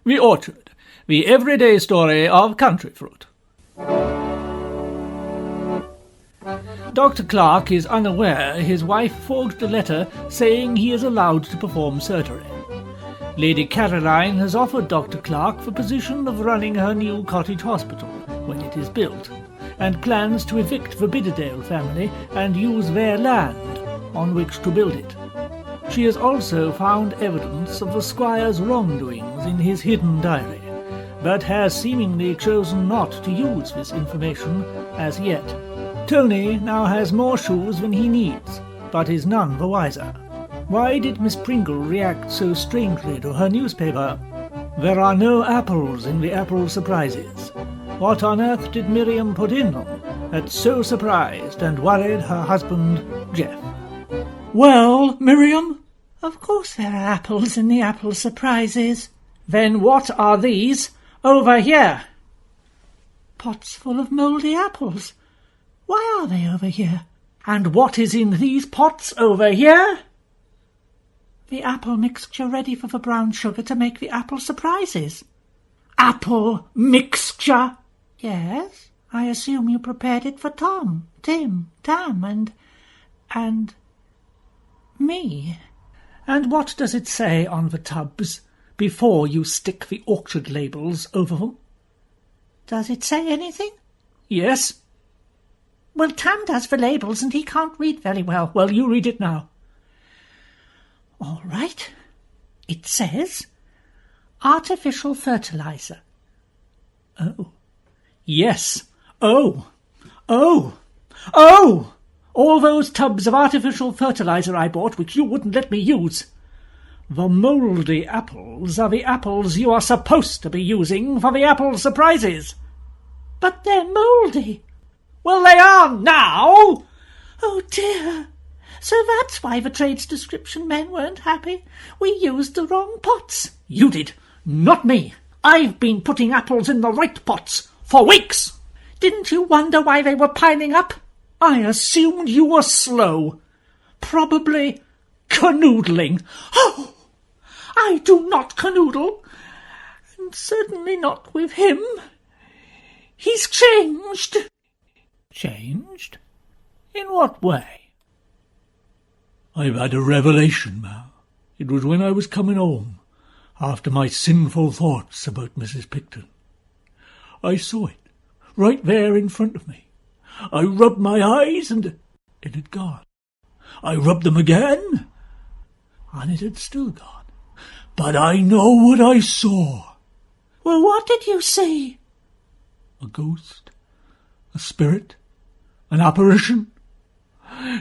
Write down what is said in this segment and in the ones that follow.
The Orchard, the everyday story of country fruit. Dr. Clark is unaware his wife forged a letter saying he is allowed to perform surgery. Lady Caroline has offered Dr. Clark the position of running her new cottage hospital when it is built, and plans to evict the Bidderdale family and use their land on which to build it. She has also found evidence of the squire's wrongdoings in his hidden diary, but has seemingly chosen not to use this information as yet. Tony now has more shoes than he needs, but is none the wiser. Why did Miss Pringle react so strangely to her newspaper? There are no apples in the apple surprises. What on earth did Miriam put in them that so surprised and worried her husband, Jeff? Well, Miriam? Of course there are apples in the apple surprises. Then what are these over here? Pots full of mouldy apples. Why are they over here? And what is in these pots over here? The apple mixture ready for the brown sugar to make the apple surprises. Apple mixture? Yes, I assume you prepared it for Tom, Tim, Tam, and me. And what does it say on the tubs before you stick the orchard labels over them? Does it say anything? Yes. Well, Tam does the labels and he can't read very well. Well, you read it now. All right. It says artificial fertilizer. Oh. Yes. Oh. Oh. Oh! All those tubs of artificial fertilizer I bought which you wouldn't let me use. The mouldy apples are the apples you are supposed to be using for the apple surprises. But they're mouldy. Well, they are now! Oh, dear. So that's why the trades description men weren't happy. We used the wrong pots. You did, not me. I've been putting apples in the right pots for weeks. Didn't you wonder why they were piling up? I assumed you were slow. Probably canoodling. Oh, I do not canoodle. And certainly not with him. He's changed. Changed? In what way? I've had a revelation, Ma. It was when I was coming home, after my sinful thoughts about Mrs. Picton. I saw it, right there in front of me. I rubbed my eyes and it had gone. I rubbed them again and it had still gone. But I know what I saw. Well, what did you see? A ghost, a spirit, an apparition.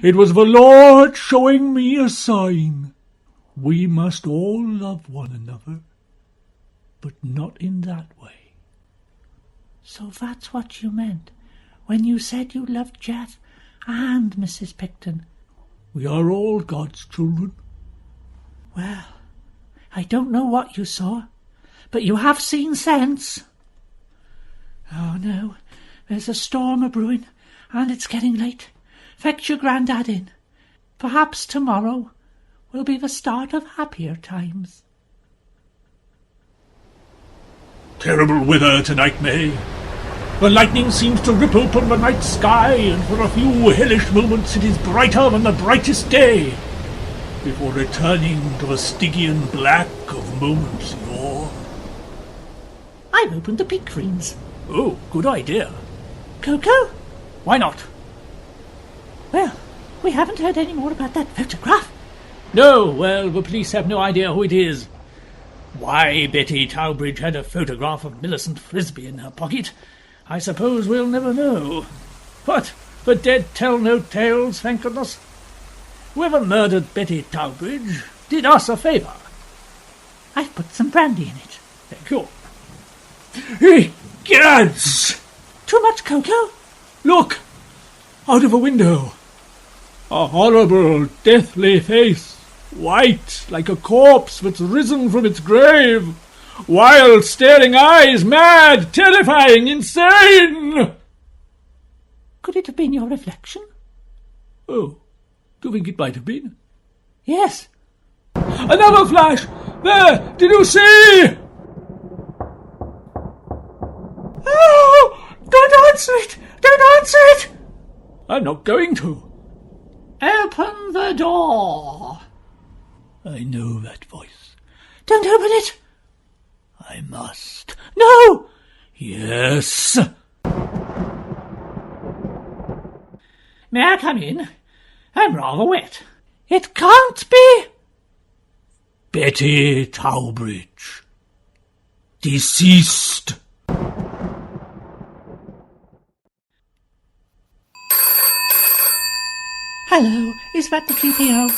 It was the Lord showing me a sign. We must all love one another, but not in that way. So that's what you meant when you said you loved Jeff and Mrs. Picton. We are all God's children. Well, I don't know what you saw, but you have seen sense. Oh, no, there's a storm a-brewing, and it's getting late. Fetch your grandad in. Perhaps tomorrow will be the start of happier times. Terrible weather tonight, May. The lightning seems to ripple upon the night sky, and for a few hellish moments it is brighter than the brightest day, before returning to the Stygian black of moments yore. I've opened the peak greens. Oh, good idea. Cocoa? Why not? Well, we haven't heard any more about that photograph. No, well, the police have no idea who it is. Why Betty Towbridge had a photograph of Millicent Frisbee in her pocket, I suppose we'll never know. But the dead tell no tales, thank goodness. Whoever murdered Betty Towbridge did us a favour. I've put some brandy in it. Thank you. Egads! Too much cocoa? Look! Out of a window. A horrible, deathly face, white like a corpse that's risen from its grave. Wild, staring eyes, mad, terrifying, insane! Could it have been your reflection? Oh, do you think it might have been? Yes. Another flash! There! Did you see? answer it! Don't answer it! I'm not going to. Open the door. I know that voice. Don't open it. I must. No! Yes. May I come in? I'm rather wet. It can't be. Betty Towbridge. Deceased. Hello, is that the GPO?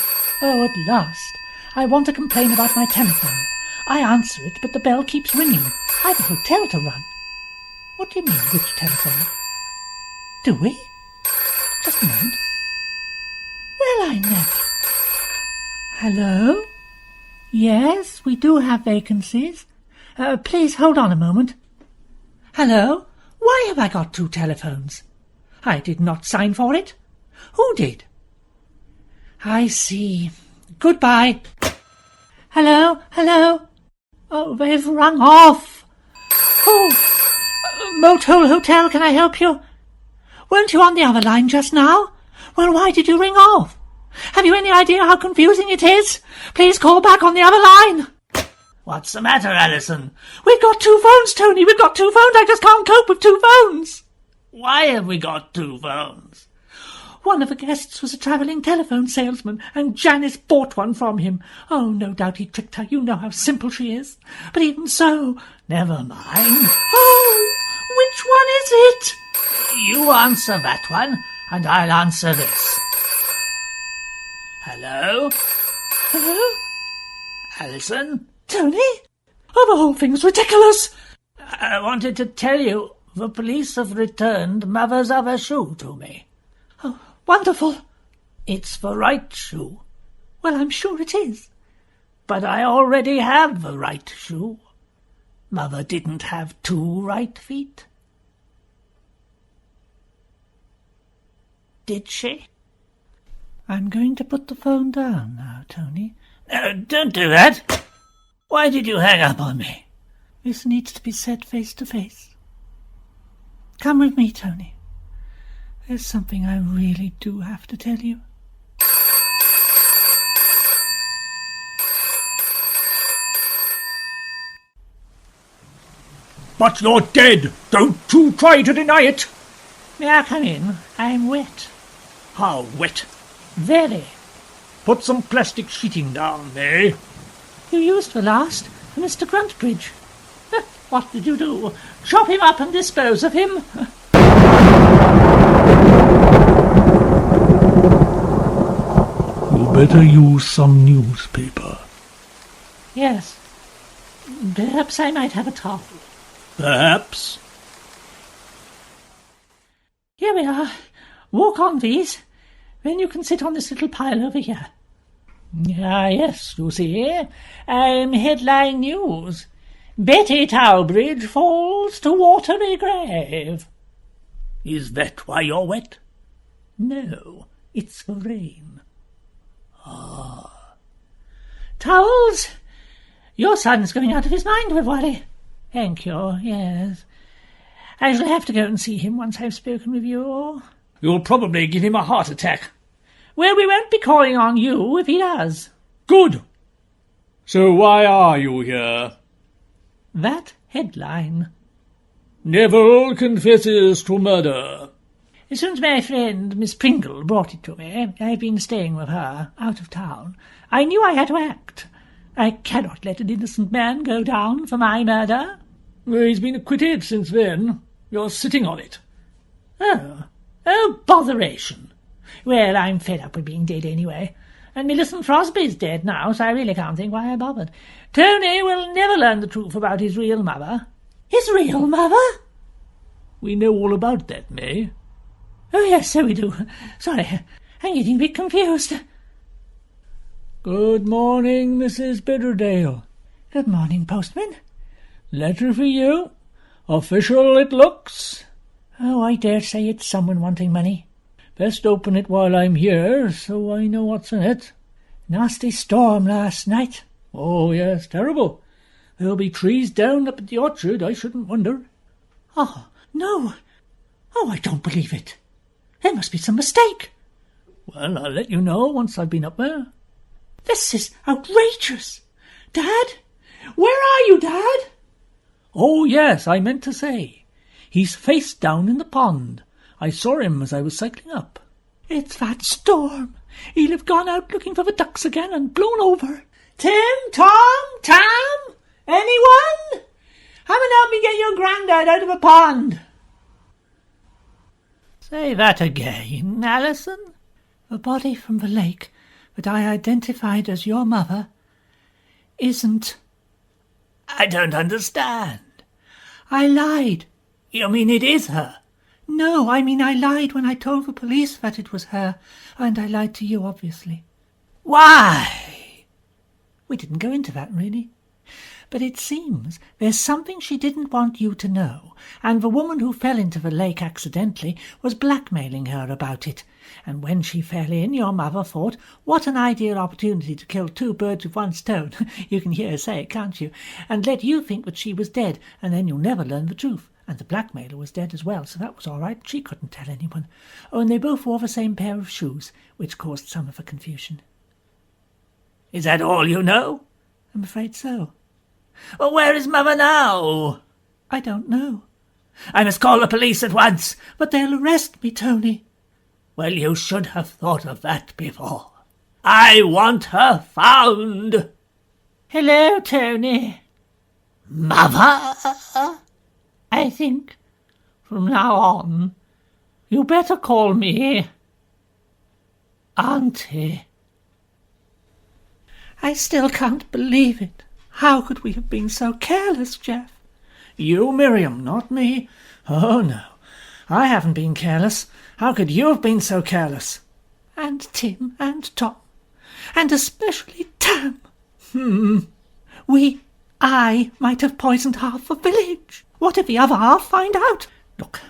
Oh, at last. I want to complain about my telephone. I answer it, but the bell keeps ringing. I've a hotel to run. What do you mean, which telephone? Do we? Just a moment. Well, I never. Hello? Yes, we do have vacancies. Please hold on a moment. Hello? Why have I got two telephones? I did not sign for it. Who did? I see. Goodbye. Hello? Hello? Oh, they've rung off. Oh, Motel Hotel, can I help you? Weren't you on the other line just now? Well, why did you ring off? Have you any idea how confusing it is? Please call back on the other line. What's the matter, Alison? We've got two phones, Tony. We've got two phones. I just can't cope with two phones. Why have we got two phones? One of the guests was a travelling telephone salesman, and Janice bought one from him. Oh, no doubt he tricked her. You know how simple she is. But even so, never mind. Oh, which one is it? You answer that one, and I'll answer this. Hello? Hello? Alison? Tony? Oh, the whole thing's ridiculous. I wanted to tell you the police have returned Mother's other shoe to me. Oh, wonderful. It's the right shoe. Well, I'm sure it is. But I already have the right shoe. Mother didn't have two right feet. Did she? I'm going to put the phone down now, Tony. No, don't do that. Why did you hang up on me? This needs to be said face to face. Come with me, Tony. There's something I really do have to tell you. But you're dead. Don't you try to deny it. May I come in? I'm wet. How wet? Very. Put some plastic sheeting down, May. You used the last for Mr. Gruntbridge. What did you do? Chop him up and dispose of him? You better use some newspaper. Yes. Perhaps I might have a towel. Perhaps. Here we are. Walk on these. Then you can sit on this little pile over here. Ah, yes, you see, I'm headline news. Betty Towbridge falls to watery grave. Is that why you're wet? No, it's the rain. Ah. Towels? Your son's going out of his mind with worry. Thank you, yes. I shall have to go and see him once I've spoken with you. You'll probably give him a heart attack. Well, we won't be calling on you if he does. Good. So why are you here? That headline. Neville confesses to murder. As soon as my friend Miss Pringle brought it to me, I've been staying with her, out of town. I knew I had to act. I cannot let an innocent man go down for my murder. Well, he's been acquitted since then. You're sitting on it. Oh, botheration. Well, I'm fed up with being dead anyway. And Millicent Frosby's dead now, so I really can't think why I bothered. Tony will never learn the truth about his real mother. His real mother? We know all about that, May. Oh, yes, so we do. Sorry, I'm getting a bit confused. Good morning, Mrs. Bidderdale. Good morning, postman. Letter for you. Official it looks. Oh, I dare say it's someone wanting money. Best open it while I'm here, so I know what's in it. Nasty storm last night. Oh, yes, terrible. There'll be trees down up at the orchard, I shouldn't wonder. Oh, no. Oh, I don't believe it. There must be some mistake. Well, I'll let you know once I've been up there. This is outrageous. Dad? Where are you, Dad? Oh, yes, I meant to say. He's face down in the pond. I saw him as I was cycling up. It's that storm. He'll have gone out looking for the ducks again and blown over. Tim, Tom, Tam, anyone? Haven't helped me get your granddad out of a pond. Say that again, Alison. The body from the lake that I identified as your mother isn't. I don't understand. I lied. You mean it is her? No, I mean I lied when I told the police that it was her, and I lied to you, obviously. Why? We didn't go into that, really. But it seems there's something she didn't want you to know, and the woman who fell into the lake accidentally was blackmailing her about it. And when she fell in, your mother thought, what an ideal opportunity to kill two birds with one stone, you can hear her say it, can't you, and let you think that she was dead, and then you'll never learn the truth. And the blackmailer was dead as well, so that was all right. She couldn't tell anyone. Oh, and they both wore the same pair of shoes, which caused some of the confusion. Is that all you know? I'm afraid so. Well, where is Mother now? I don't know. I must call the police at once. But they'll arrest me, Tony. Well, you should have thought of that before. I want her found. Hello, Tony. Mother? I think, from now on, you better call me Auntie. I still can't believe it. How could we have been so careless, Jeff? You, Miriam, not me. Oh, no. I haven't been careless. How could you have been so careless? And Tim and Tom. And especially Tam. I might have poisoned half the village. What if the other half find out? Look,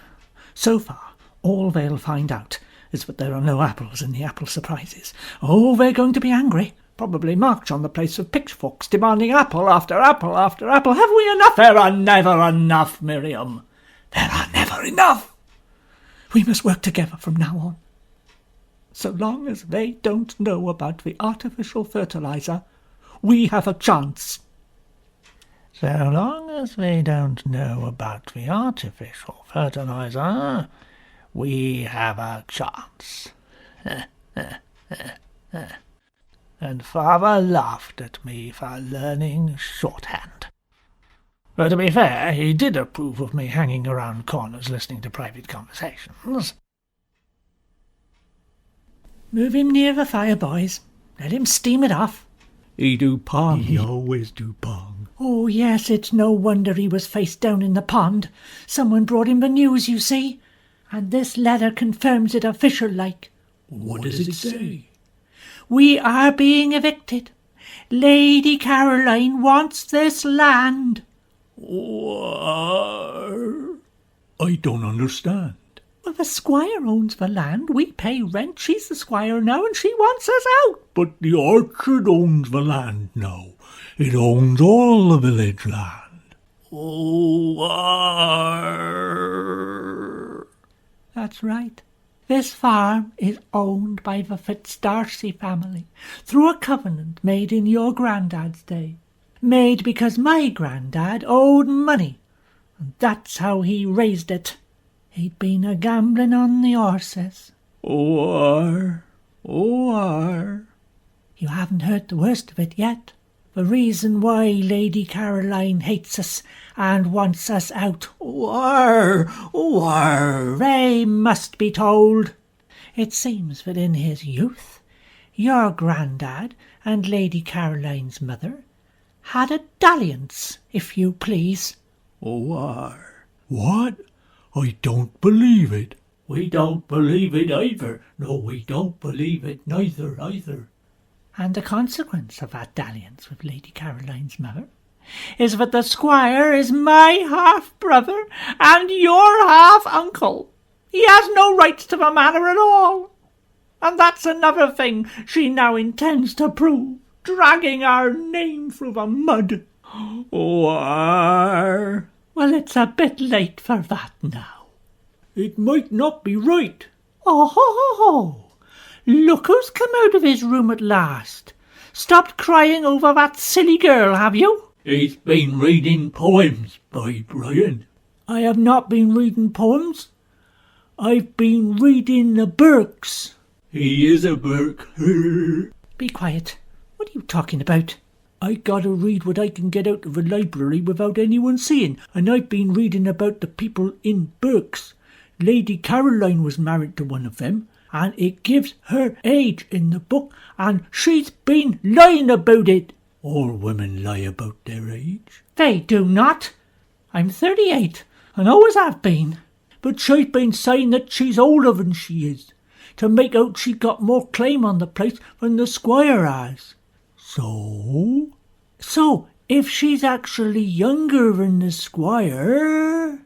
so far, all they'll find out is that there are no apples in the apple surprises. Oh, they're going to be angry. Probably march on the place with pitchforks, demanding apple after apple after apple. Have we enough? There are never enough, Miriam. There are never enough. We must work together from now on. So long as they don't know about the artificial fertilizer, we have a chance. So long as they don't know about the artificial fertilizer, we have a chance. And Father laughed at me for learning shorthand. But to be fair, he did approve of me hanging around corners listening to private conversations. Move him near the fire, boys. Let him steam it off. He do pong, he always do pong. Oh, yes, it's no wonder he was face down in the pond. Someone brought him the news, you see. And this letter confirms it official-like. What does it say? We are being evicted. Lady Caroline wants this land. What? I don't understand. Well, the squire owns the land. We pay rent. She's the squire now, and she wants us out. But the orchard owns the land now. It owns all the village land. That's right. This farm is owned by the Fitzdarcy family through a covenant made in your granddad's day. Made because my granddad owed money, and that's how he raised it. He'd been a-gambling on the horses. Oh, You haven't heard the worst of it yet. The reason why Lady Caroline hates us and wants us out. They must be told. It seems that in his youth, your granddad and Lady Caroline's mother had a dalliance, if you please. What? I don't believe it. We don't believe it either. No, we don't believe it neither either. And the consequence of that dalliance with Lady Caroline's mother is that the squire is my half-brother and your half-uncle. He has no rights to the manor at all. And that's another thing she now intends to prove, dragging our name through the mud. Well, it's a bit late for that now. It might not be right. Oh, ho, ho, ho! Look who's come out of his room at last. Stopped crying over that silly girl, have you? He's been reading poems by Brian. I have not been reading poems. I've been reading the Burkes. He is a Burke. Be quiet. What are you talking about? I gotta read what I can get out of a library without anyone seeing, and I've been reading about the people in Burkes. Lady Caroline was married to one of them, and it gives her age in the book, and she's been lying about it. All women lie about their age. They do not. I'm 38, and always have been. But she's been saying that she's older than she is, to make out she got more claim on the place than the squire has. So? So, if she's actually younger than the squire...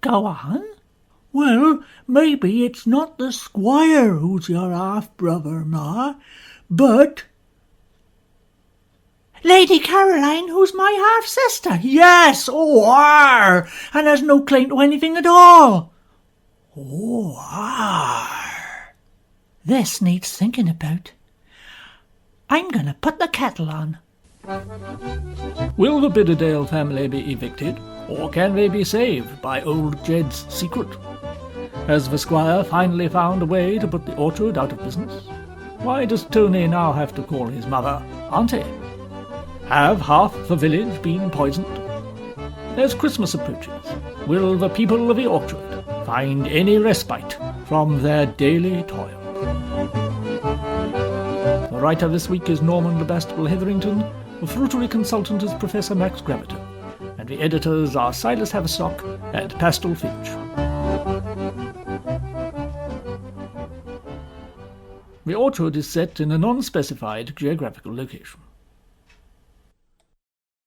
Go on. Well, maybe it's not the squire who's your half-brother, Ma, but... Lady Caroline, who's my half-sister. Yes, and has no claim to anything at all. This needs thinking about. I'm going to put the kettle on. Will the Bidderdale family be evicted, or can they be saved by old Jed's secret? Has the squire finally found a way to put the orchard out of business? Why does Tony now have to call his mother Auntie? Have half the village been poisoned? As Christmas approaches, will the people of the orchard find any respite from their daily toil? The writer this week is Norman Lebastable Hetherington, the fruitery consultant is Professor Max Gravito, and the editors are Silas Haverstock and Pastel Finch. The orchard is set in a non-specified geographical location.